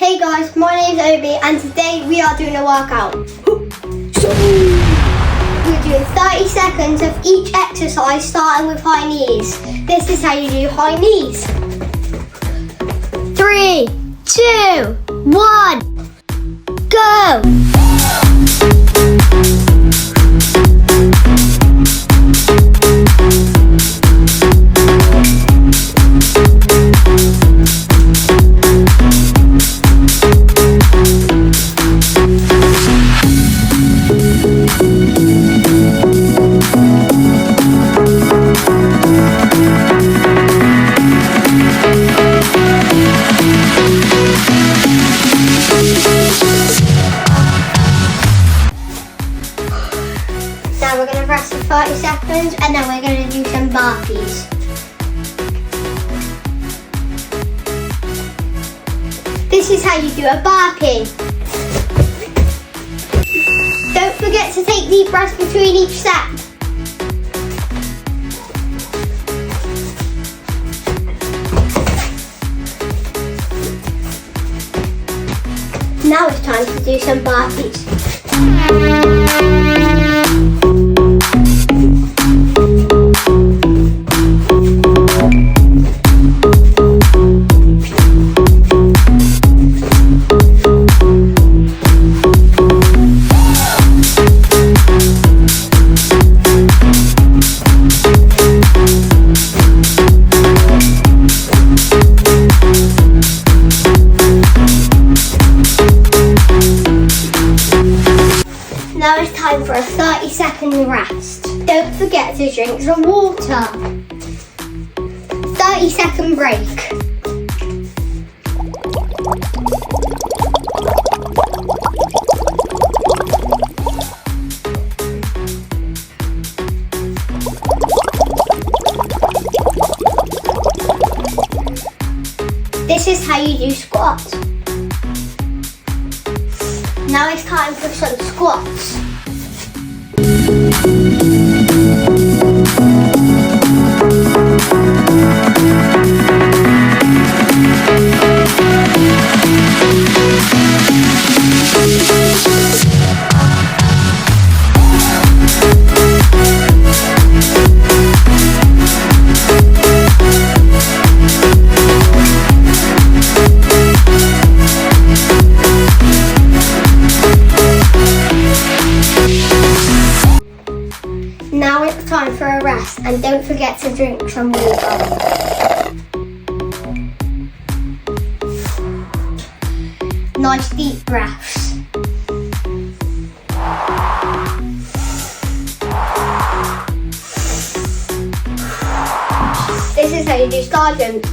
Hey guys, my name's Obie and today we are doing a workout. We're doing 30 seconds of each exercise starting with high knees. This is how you do high knees. 3, 2, 1, go! Now we're going to rest for 30 seconds and then we're going to do some burpees. This is how you do a burpee. Don't forget to take deep breaths between each set. Now it's time to do some burpees. Now it's time for a 30-second rest. Don't forget to drink some water. 30-second break. This is how you do squats. Now it's time for some squats. Now it's time for a rest and don't forget to drink some water. Nice deep breaths. This is how you do star jumps.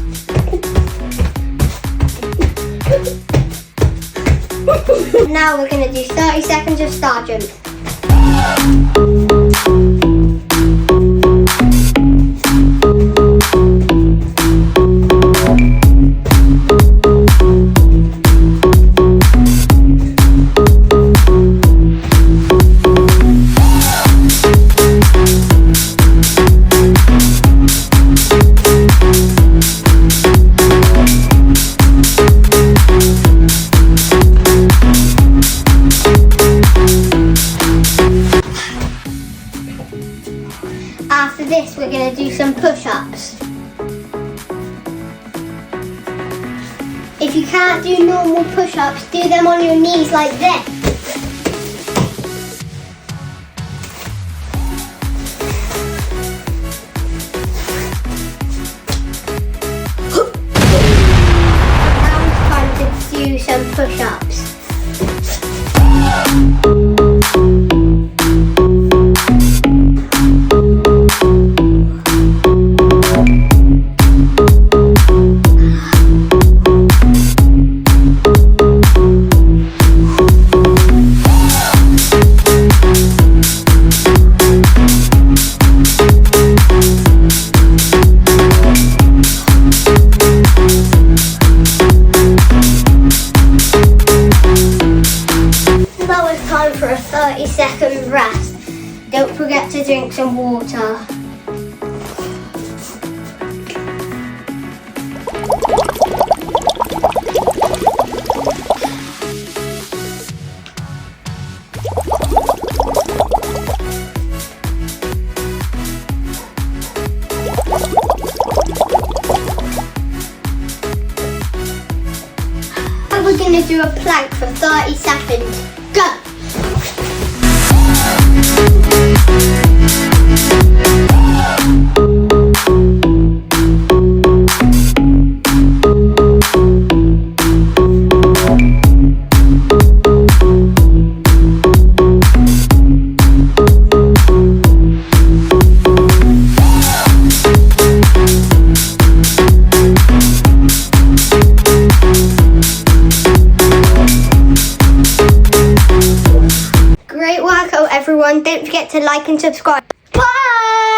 Now we're going to do 30 seconds of star jumps. After this, we're going to do some push-ups. If you can't do normal push-ups, do them on your knees like this. Now it's time to do some push-ups. For a 30-second rest. Don't forget to drink some water. do a plank for 30 seconds. Go! Great workout, everyone. Don't forget to like and subscribe. Bye!